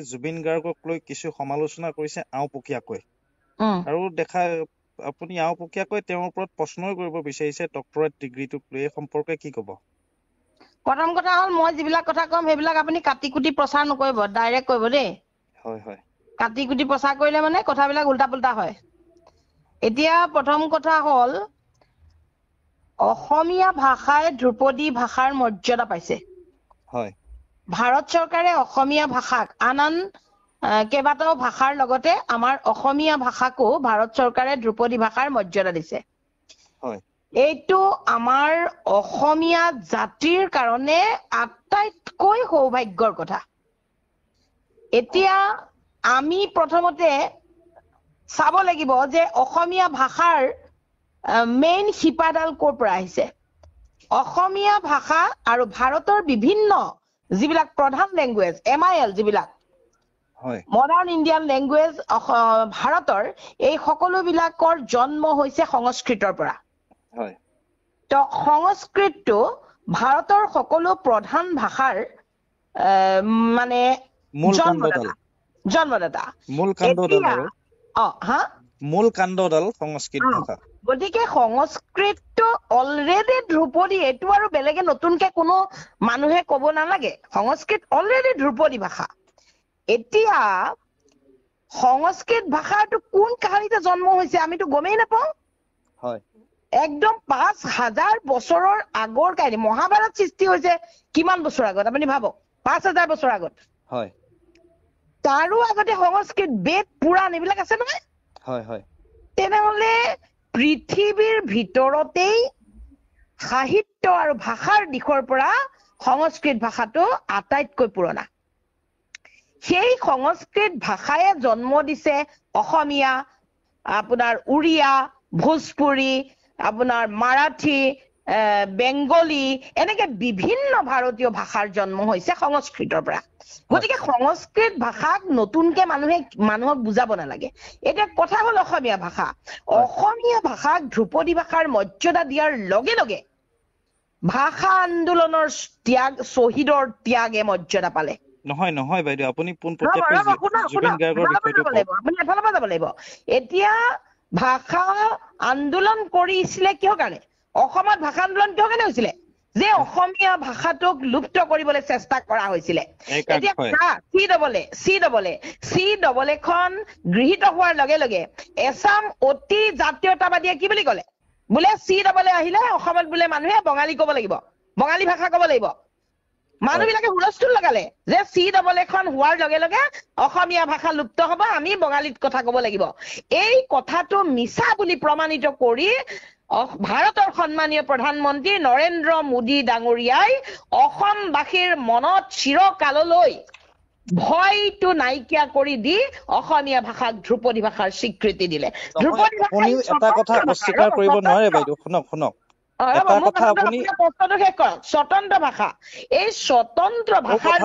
জুবিন গাৰ্গক লৈ কিছু সমালোচনা কৰিছে আওপকীয়াকৈ আৰু আপুনি আওপকীয়াকৈ তেওঁৰ ওপৰত প্ৰশ্নই কৰিব বিচাৰিছে ডক্টৰেট ডিগ্ৰীটোক লৈ এই সম্পৰ্কে কি ক'ব? প্ৰথম কথা হ'ল মই যিবিলাক কথা কম সেইবিলাক আপুনি কাটি কুটি প্ৰচাৰ নকৰিব, ডাইৰেক্ট কৰিব দেই। হয় হয়। কাটি কুটি প্ৰচাৰ কৰিলে মানে কথাবিলাক উল্টা পুল্টা হয়। এতিয়া প্ৰথম কথা হ'ল অসমীয়া ভাষাই ধ্ৰুপদী ভাষাৰ মৰ্যাদা পাইছে। হয়। ভাৰত চৰকাৰে অসমীয়া ভাষাক আন কেইবাটাও ভাষাৰ লগতে আমাৰ অসমীয়া ভাষাকো ভাৰত চৰকাৰে ধ্ৰুপদী ভাষাৰ মৰ্যাদা দিছে। হয়। এইটো আমাৰ অসমীয়া জাতিৰ কাৰণে আটাইতকৈ সৌভাগ্যৰ কথা। এতিয়া আমি প্ৰথমতে চাব লাগিব যে অসমীয়া ভাষাৰ মেইন শিপাডাল ক'ৰ পৰা আহিছে। অসমীয়া ভাষা আৰু ভাৰতৰ বিভিন্ন যিবিলাক প্ৰধান লেংগুৱেজ MIL যিবিলাক মডাৰ্ণ ইণ্ডিয়ান লেংগুৱেজ ভাৰতৰ এই সকলোবিলাকৰ জন্ম হৈছে সংস্কৃতৰ পৰা। তো সংস্কৃতটো ভাৰতৰ সকলো প্ৰধান ভাষাৰ মানে জন্মদাতা মূল কাণ্ডডাল সংস্কৃত ভাষা। গতিকে সংস্কৃতটো অলৰেডি ধ্ৰুপদী, এইটো আৰু বেলেগে নতুনকে কোনো মানুহে ক'ব নালাগে। সংস্কৃত অলৰেডি ধ্ৰুপদী ভাষা। এতিয়া সংস্কৃত ভাষাটো কোন কাহিনীতে জন্ম হৈছে আমিতো গমেই নাপাওঁ। একদম ৫,০০০ বছৰৰ আগৰ কাহিনী। মহাভাৰত সৃষ্টি হৈছে কিমান বছৰ আগত আপুনি ভাবক, ৫,০০০ বছৰ আগত। তাৰো আগতে সংস্কৃত বেদ পুৰাণ এইবিলাক আছে নহয়। তেনেহলে পৃথিৱীৰ ভিতৰতেই সাহিত্য আৰু ভাষাৰ দিশৰ পৰা সংস্কৃত ভাষাটো আটাইতকৈ পুৰণা। সেই সংস্কৃত ভাষায়ে জন্ম দিছে অসমীয়া, আপোনাৰ উৰিয়া, ভোজপুৰী, আপোনাৰ মাৰাঠী, বেংগলী, এনেকে বিভিন্ন ভাৰতীয় ভাষাৰ জন্ম হৈছে সংস্কৃতৰ পৰা। গতিকে সংস্কৃত ভাষাক নতুনকে মানুহক বুজাব নালাগে। এতিয়া কথা হ'ল অসমীয়া ভাষা। অসমীয়া ভাষাক ধ্ৰুপদী ভাষাৰ মৰ্যাদা দিয়াৰ লগে লগে ভাষা আন্দোলনৰ ত্যাগ, শ্বহীদৰ ত্যাগে মৰ্যাদা পালে। নহয় বাইদেউ, আপুনি জুবিন গাৰ্গৰ বিষয়টো কওক। আপুনি এফালৰ পৰা যাব লাগিব। এতিয়া ভাষা আন্দোলন কৰিছিলে কিহৰ কাৰণে? অসমত ভাষা আন্দোলন কিহৰ কাৰণে হৈছিলে? যে অসমীয়া ভাষাটোক লুপ্ত কৰিবলৈ চেষ্টা কৰা হৈছিলে। এতিয়া CAA খন গৃহীত হোৱাৰ লগে লগে এছাম অতি জাতীয়তাবাদীয়ে কি বুলি ক'লে? বোলে CAA আহিলে অসমত বোলে মানুহে বঙালী ক'ব লাগিব, বঙালী ভাষা ক'ব লাগিব। মানুহবিলাকে হুলস্থুল লগালে যে CAA খন হোৱাৰ লগে লগে অসমীয়া ভাষা লুপ্ত হ'ব, আমি বঙালীত কথা ক'ব লাগিব। এই কথাটো মিছা বুলি প্ৰমাণিত কৰি ভাৰতৰ সন্মানীয় প্ৰধানমন্ত্ৰী নৰেন্দ্ৰ মোদী ডাঙৰীয়াই অসমবাসীৰ মনত চিৰকাললৈ ভয়টো নাইকিয়া কৰি দি অসমীয়া ভাষাক ধ্ৰুপদী ভাষাৰ স্বীকৃতি দিলে। এটা কথা অস্বীকাৰ কৰিব নোৱাৰে বাইদেউ, শুনক। স্বতন্ত্ৰ ভাষা, এই স্বতন্ত্ৰ ভাষাৰ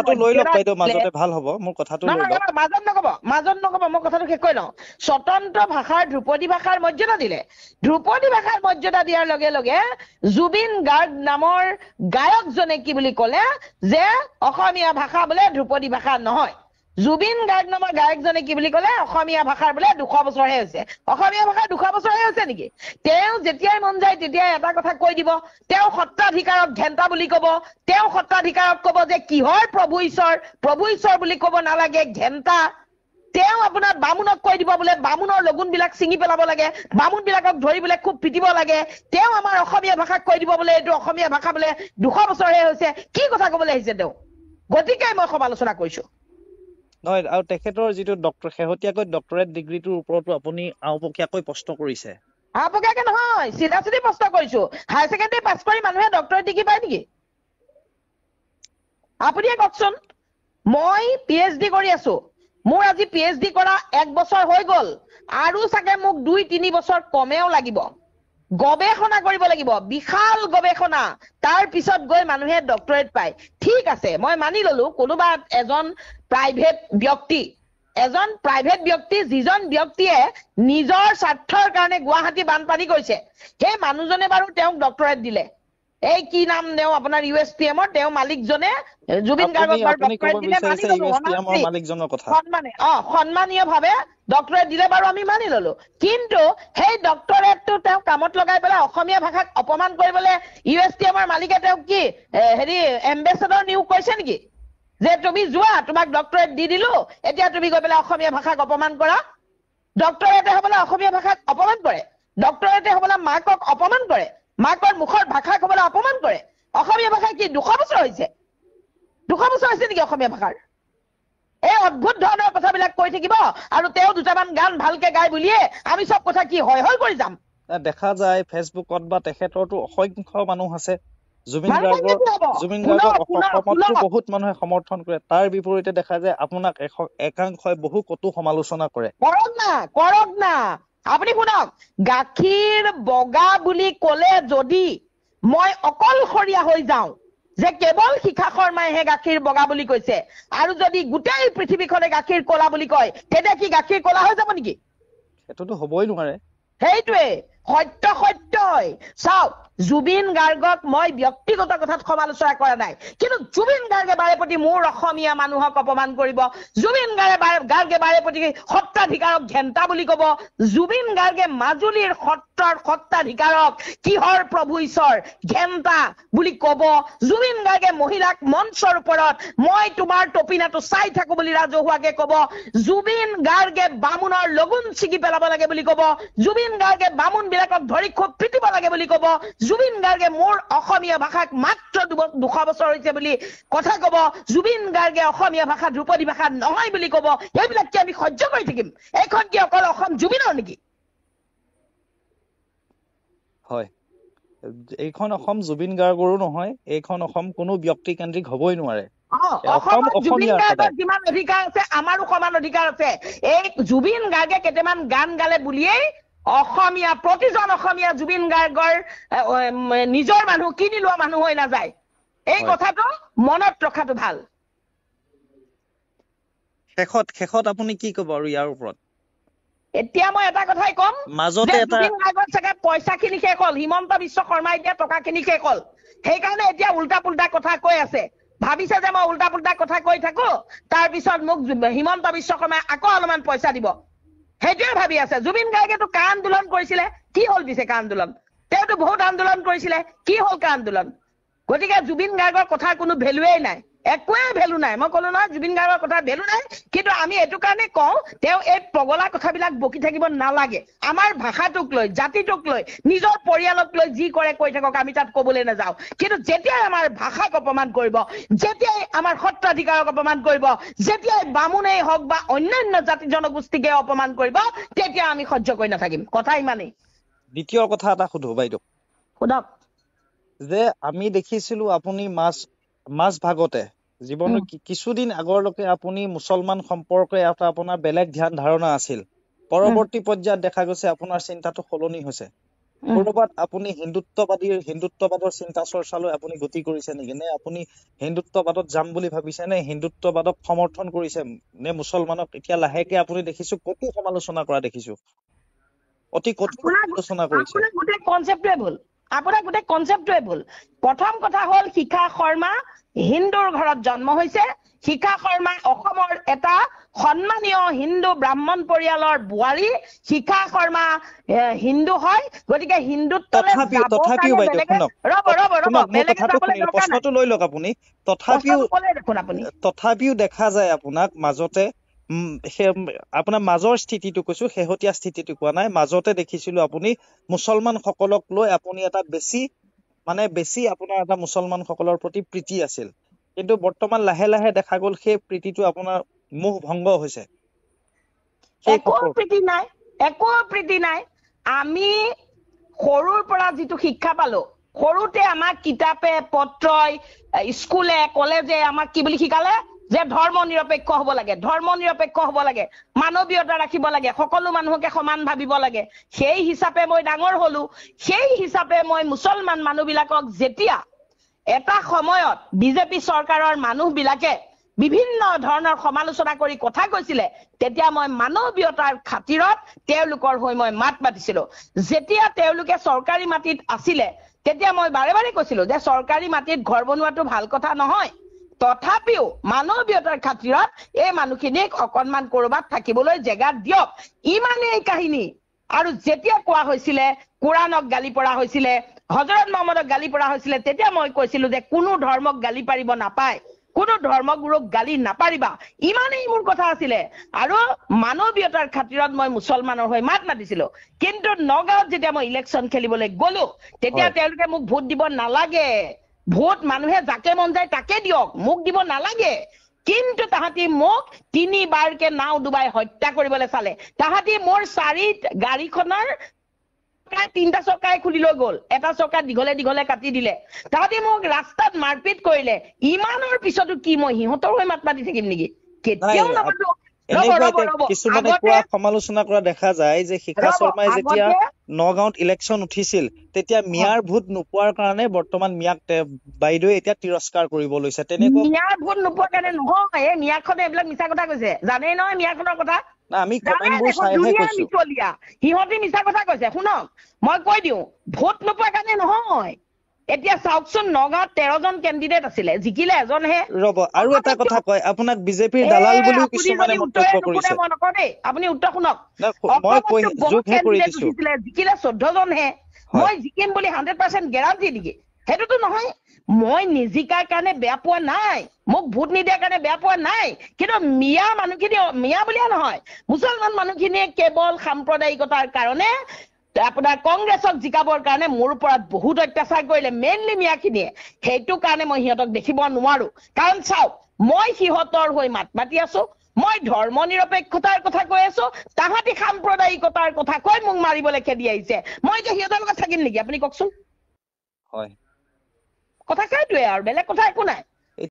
মাজত নকব, মই কথাটো শেষ কৰি লওঁ। স্বতন্ত্ৰ ভাষাৰ ধ্ৰুপদী ভাষাৰ মৰ্যাদা দিলে। ধ্ৰুপদী ভাষাৰ মৰ্যাদা দিয়াৰ লগে লগে জুবিন গাৰ্গ নামৰ গায়কজনে কি বুলি ক'লে যে অসমীয়া ভাষা বোলে ধ্ৰুপদী ভাষা নহয়। জুবিন গাৰ্গ নামৰ গায়কজনে কি বুলি ক'লে? অসমীয়া ভাষাৰ বোলে ২০০ বছৰহে হৈছে। অসমীয়া ভাষাৰ ২০০ বছৰহে হৈছে নেকি? তেওঁ যেতিয়াই মন যায় তেতিয়াই এটা কথা কৈ দিব। তেওঁ সত্ৰাধিকাৰক ঘেণ্টা বুলি ক'ব, তেওঁ সত্ৰাধিকাৰক ক'ব যে কিহৰ প্ৰভু ঈশ্বৰ বুলি ক'ব নালাগে, ঘেণ্টা। তেওঁ আপোনাৰ বামুণক কৈ দিব বোলে বামুণৰ লগুণবিলাক ছিঙি পেলাব লাগে, বামুণবিলাকক ধৰি বোলে খুব পিটিব লাগে। তেওঁ আমাৰ অসমীয়া ভাষাক কৈ দিব বোলে এইটো অসমীয়া ভাষা বোলে ২০০ বছৰহে হৈছে। কি কথা ক'বলৈ আহিছে তেওঁ? গতিকে মই সমালোচনা কৰিছো। নহয়, আৰু তেখেতৰ যিটো শেহতীয়াকৈ ডক্টৰেট ডিগ্ৰীটোৰ ওপৰতো আপুনি আওপকীয়াকৈ প্ৰশ্ন কৰিছে। আওপকীয়াকে নহয়, চিধা প্ৰশ্ন কৰিছো। হায়াৰ ছেকেণ্ডাৰী পাছ কৰি মানুহে ডক্টৰেট ডিগ্ৰী পায় নেকি? আপুনিয়ে কওকচোন। মই PhD কৰি আছো, মোৰ আজি PhD কৰা 1 বছৰ হৈ গ'ল, আৰু চাগে মোক 2-3 বছৰ কমেও লাগিব। গৱেষণা কৰিব লাগিব, বিশাল গৱেষণা, তাৰ পিছত গৈ মানুহে ডক্টৰেট পায়। ঠিক আছে, মই মানি ললো কোনোবা এজন প্ৰাইভেট ব্যক্তি যিজন ব্যক্তিয়ে নিজৰ স্বাৰ্থৰ কাৰণে গুৱাহাটী বানপানী কৰিছে, সেই মানুহজনে বাৰু তেওঁক ডক্টৰেট দিলে। এই কি নাম দেও আপোনাৰ USTM তেওঁ মালিকজনে জুবিন গাৰ্গক বাৰু ডক্টৰেট দিলে মানি ললো সন্মানীয় ভাৱে ডক্টৰেট দিলে বাৰু আমি মানি ললো কিন্তু সেই ডক্টৰেটটো তেওঁ কামত লগাই পেলাই অসমীয়া ভাষাক অপমান কৰিবলৈ USTMৰ মালিকে তেওঁক কি হেৰি এম্বেছাডৰ নিয়োগ কৰিছে নেকি যে তুমি যোৱা তোমাক ডক্টৰেট দি দিলো এতিয়া তুমি গৈ পেলাই অসমীয়া ভাষাক অপমান কৰা ডক্টৰেটে হ'বলে অসমীয়া ভাষাক অপমান কৰে ডক্টৰেটে হ'বলে মাকক অপমান কৰে মাকৰ মুখৰ ভাষাক হ'বলে অপমান কৰে অসমীয়া ভাষা কি 200 বছৰ হৈছে নেকি অসমীয়া ভাষাৰ এই অদ্ভুত ধৰণৰ কথাবিলাক কৈ থাকিব আৰু তেওঁ দুটামান গান ভালকে গাই বুলিয়ে আমি সব কথা কি হয় কৰি যাম দেখা যায় ফেচবুকত বা তেখেতৰটো অসংখ্য মানুহ আছে জুবিন গাৰ্গক অসমতো বহুত মানুহে সমৰ্থন কৰে তাৰ বিপৰীতে দেখা যায় আপোনাক একাংশই বহু কটু সমালোচনা কৰে কৰক না আপুনি শুনক গাখীৰ বগা বুলি ক'লে যদি মই অকলশৰীয়া হৈ যাওঁ যে কেৱল শিখা শৰ্মাইহে গাখীৰ বগা বুলি কৈছে আৰু যদি গোটেই পৃথিৱীখনে গাখীৰ কলা বুলি কয় তেতিয়া কি গাখীৰ কলা হৈ যাব নেকি এটোতো হ'বই নোৱাৰে সেইটোৱে সত্যই চাওক জুবিন গাৰ্গক মই ব্যক্তিগত কথাত সমালোচনা কৰা নাই কিন্তু জুবিন গাৰ্গে বাৰে প্ৰতি মোৰ অসমীয়া মানুহক অপমান কৰিব জুবিন গাৰ্গে বাৰে প্ৰতি সত্তাধিকাৰক ঘেন্তা বুলি ক'ব জুবিন গাৰ্গে মাজুলীৰ সত্ৰৰ সত্তাধিকাৰক কিহৰ প্ৰভু ঈশ্বৰ ঘেন্তা বুলি ক'ব জুবিন গাৰ্গে মহিলাক মঞ্চৰ ওপৰত মই তোমাৰ টপিনাটো চাই থাকো বুলি ৰাজহুৱাকে ক'ব জুবিন গাৰ্গে বামুণৰ লগুণ ছিগি পেলাব লাগে বুলি ক'ব জুবিন গাৰ্গে বামুণ বিলাকক ধৰি খুব পিটিব লাগে বুলি ক'ব জুবিন গাৰ্গে মোৰ অসমীয়া ভাষাক মাত্ৰ 200 বছৰ হৈছে বুলি কথা ক'ব জুবিন গাৰ্গে অসমীয়া ভাষা ধ্ৰুপদী ভাষা নহয় বুলি ক'ব এইবিলাক কি আমি সহ্য কৰি থাকিম এইখন কি অকল অসম জুবিনৰ নেকি হয় এইখন অসম জুবিন গাৰ্গৰো নহয় এইখন অসম কোনো ব্যক্তি কেন্দ্ৰিক হ'বই নোৱাৰে জুবিন গাৰ্গৰ যিমান অধিকাৰ আছে আমাৰো সমান অধিকাৰ আছে এই জুবিন গাৰ্গে কেইটামান গান গালে বুলিয়েই অসমীয়া প্ৰতিজন অসমীয়া জুবিন গাৰ্গৰ নিজৰ মানুহ কিনি লোৱা মানুহ হৈ নাযায় এই কথাটো মনত ৰখাটো ভাল শেষত আপুনি কি ক'ব আৰু ইয়াৰ ওপৰত এতিয়া মই এটা কথাই ক'ম মাজতে এটা জুবিন গাৰ্গৰ চাগে পইচাখিনি শেষ হ'ল হিমন্ত বিশ্ব শৰ্মাই দিয়া টকাখিনি শেষ হ'ল সেইকাৰণে এতিয়া উল্টা পুল্টা কথা কৈ আছে ভাবিছে যে মই উল্টা পুল্টা কথা কৈ থাকো তাৰ পিছত মোক হিমন্ত বিশ্ব শৰ্মাই আকৌ অলপমান পইচা দিব সেইটোৱে ভাবি আছে জুবিন গাৰ্গেতো কা আন্দোলন কৰিছিলে কি হ'ল পিছে কা আন্দোলন তেওঁতো বহুত আন্দোলন কৰিছিলে কি হ'ল কা আন্দোলন গতিকে জুবিন গাৰ্গৰ কথাৰ কোনো ভেলুৱেই নাই একোৱে ভেলু নাই মই ক'লো নহয় জুবিন গাৰ্গৰ কথা ভেলু নাই কিন্তু আমি এইটো কাৰণে কওঁ তেওঁ এই পগলা কথাবিলাক বকি থাকিব নালাগে আমাৰ ভাষাটোক লৈ জাতিটোক লৈ নিজৰ পৰিয়ালক লৈ যি কৰে কৈ থাকক আমি তাত ক'বলৈ নাযাওঁ কিন্তু যেতিয়াই আমাৰ ভাষাক অপমান কৰিব যেতিয়াই আমাৰ সত্ৰাধিকাৰক অপমান কৰিব যেতিয়াই বামুণেই হওক বা অন্যান্য জাতি জনগোষ্ঠীকে অপমান কৰিব তেতিয়া আমি সহ্য কৰি নাথাকিম কথা ইমানেই দ্বিতীয় কথা এটা সুধো বাইদেউ সুধক যে আমি দেখিছিলো আপুনি মাছ ভাগতে জীৱনৰ কিছুদিন আগৰলৈকে আপুনি মুছলমান সম্পৰ্কে এটা আপোনাৰ বেলেগ ধ্যান ধাৰণা আছিল পৰৱৰ্তী পৰ্যায়ত দেখা গৈছে আপোনাৰ চিন্তাটো সলনি হৈছে কৰবাত আপুনি হিন্দুত্ববাদৰ চিন্তা চৰ্চালৈ আপুনি গতি কৰিছে নেকি নে আপুনি হিন্দুত্ববাদত যাম বুলি ভাবিছে নে হিন্দুত্ববাদক সমৰ্থন কৰিছে নে মুছলমানক এতিয়া লাহেকে আপুনি দেখিছো কতো সমালোচনা কৰা দেখিছো অতি কতো আলোচনা কৰিছে আপোনাৰ গোটেই কনচেপ্টটোৱে ভুল প্ৰথম কথা হ'ল শিখা শৰ্মা হিন্দুৰ ঘৰত জন্ম হৈছে শিখা শৰ্মা অসমৰ এটা সন্মানীয় হিন্দু ব্ৰাহ্মণ পৰিয়ালৰ বোৱাৰী শিখা শৰ্মা হিন্দু হয় গতিকে হিন্দুত্বলৈ তথাপিও বাইদেউ প্ৰশ্নটো লৈ লওক আপুনি তথাপিও দেখা যায় আপোনাক মাজতে আপোনাৰ মাজৰ স্থিতিটো কৈছো শেহতীয়া স্থিতিটো কোৱা নাই মাজতে দেখিছিলো আপুনি মুছলমান সকলক লৈ আপুনি এটা বেছি আপোনাৰ এটা মুছলমান সকলৰ প্ৰতি প্ৰীতি আছিল কিন্তু বৰ্তমান লাহে লাহে দেখা গ'ল সেই প্ৰীতিটো আপোনাৰ মোহ ভংগ হৈছে একো প্ৰীতি নাই আমি সৰুৰ পৰা যিটো শিক্ষা পালো সৰুতে আমাক কিতাপে পত্ৰই স্কুলে কলেজে আমাক কি বুলি শিকালে যে ধৰ্ম নিৰপেক্ষ হ'ব লাগে মানৱীয়তা ৰাখিব লাগে সকলো মানুহকে সমান ভাবিব লাগে সেই হিচাপে মই ডাঙৰ হলো সেই হিচাপে মই মুছলমান মানুহবিলাকক যেতিয়া এটা সময়ত বিজেপি চৰকাৰৰ মানুহবিলাকে বিভিন্ন ধৰণৰ সমালোচনা কৰি কথা কৈছিলে তেতিয়া মই মানৱীয়তাৰ খাতিৰত তেওঁলোকৰ হৈ মই মাত মাতিছিলো যেতিয়া তেওঁলোকে চৰকাৰী মাটিত আছিলে তেতিয়া মই বাৰে বাৰে কৈছিলো যে চৰকাৰী মাটিত ঘৰ বনোৱাটো ভাল কথা নহয় তথাপিও মানৱীয়তাৰ খাতিৰত এই মানুহখিনিক অকণমান কৰবাত থাকিবলৈ জেগা দিয়ক ইমানেই কাহিনী আৰু যেতিয়া কোৱা হৈছিলে কোৰাণক গালি পৰা হৈছিলে হযৰত মহম্মদক গালি পৰা হৈছিলে তেতিয়া মই কৈছিলো যে কোনো ধৰ্মক গালি পাৰিব নাপায় কোনো ধৰ্মগুৰুক গালি নাপাৰিবা ইমানেই মোৰ কথা আছিলে আৰু মানৱীয়তাৰ খাতিৰত মই মুছলমানৰ হৈ মাত মাতিছিলো কিন্তু নগাঁৱত যেতিয়া মই ইলেকশ্যন খেলিবলৈ গলো তেতিয়া তেওঁলোকে মোক ভোট দিব নালাগে ভোট মানুহে যাকে মন যায় তাকে দিয়ক মোক দিব নালাগে কিন্তু তাহাঁতি মোক 3 বাৰকে নাও ডুবাই হত্যা কৰিবলৈ চালে তাহাঁতি মোৰ 4 গাড়ীখনৰ 3টা চকাই খুলি লৈ গ'ল এটা চকা দীঘলে দীঘলে কাটি দিলে তাহাঁতি মোক ৰাস্তাত মাৰপিট কৰিলে ইমানৰ পিছতো কি মই সিহঁতৰ হৈ মাত মাতি থাকিম নেকি কেতিয়াও নাপাতো কিছুমানে কোৱা সমালোচনা কৰা দেখা যায় যে শিখা শৰ্মাই যেতিয়া নগাঁৱত ইলেকশ্যন উঠিছিল তেতিয়া মিয়াৰ ভোট নোপোৱাৰ কাৰণে বৰ্তমান মিয়াক বাইদেৱে এতিয়া তিৰস্কাৰ কৰিব লৈছে তেনেকুৱা মিয়াৰ ভোট নোপোৱাৰ কাৰণে নহয় এই মিয়াখনে এইবিলাক মিছা কথা কৈছে জানেই নহয় মিয়াখনৰ কথা আমি কমেন্টবোৰ চাইহে কৈছো সিহঁতি মিছা কথা কৈছে শুনক মই কৈ দিওঁ ভোট নোপোৱাৰ কাৰণে নহয় এতিয়া চাওকচোন নগাঁৱত 13 জন কেণ্ডিডেট আছিলে জিকিলে এজনহে ৰব আৰু এটা কথা কয় আপোনাক বিজেপিৰ দালাল বুলিও কিছুমানে মন্তব্য কৰিছে মই নকওঁ দেই আপুনি উত্তৰ শুনক মই কৈ যোগহে কৰি দিছো জিকিলে 14 জনহে মই জিকিম বুলি 100% গেৰাণ্টি নেকি সেইটোতো নহয় মই নিজিকাৰ কাৰণে বেয়া পোৱা নাই মোক ভোট নিদিয়াৰ কাৰণে বেয়া পোৱা নাই কিন্তু মিয়া মানুহখিনি মিয়া বুলিয়া নহয় মুছলমান মানুহখিনিয়ে কেৱল সাম্প্ৰদায়িকতাৰ কাৰণে আপোনাৰ কংগ্ৰেছক জিকাবৰ কাৰণে মোৰ ওপৰত বহুত অত্যাচাৰ কৰিলে মেইনলি মিয়াখিনিয়ে সেইটো কাৰণে মই সিহঁতক দেখিব নোৱাৰো কাৰণ চাওক মই সিহঁতৰ হৈ মাত মাতি আছো মই ধৰ্ম নিৰপেক্ষতাৰ কথা কৈ আছো তাহাঁতি সাম্প্ৰদায়িকতাৰ কথা কৈ মোক মাৰিবলৈ খেদি আহিছে মই যে সিহঁতৰ লগত থাকিম নেকি আপুনি কওকচোন হয় কথা সেইটোৱে আৰু বেলেগ কথা একো নাই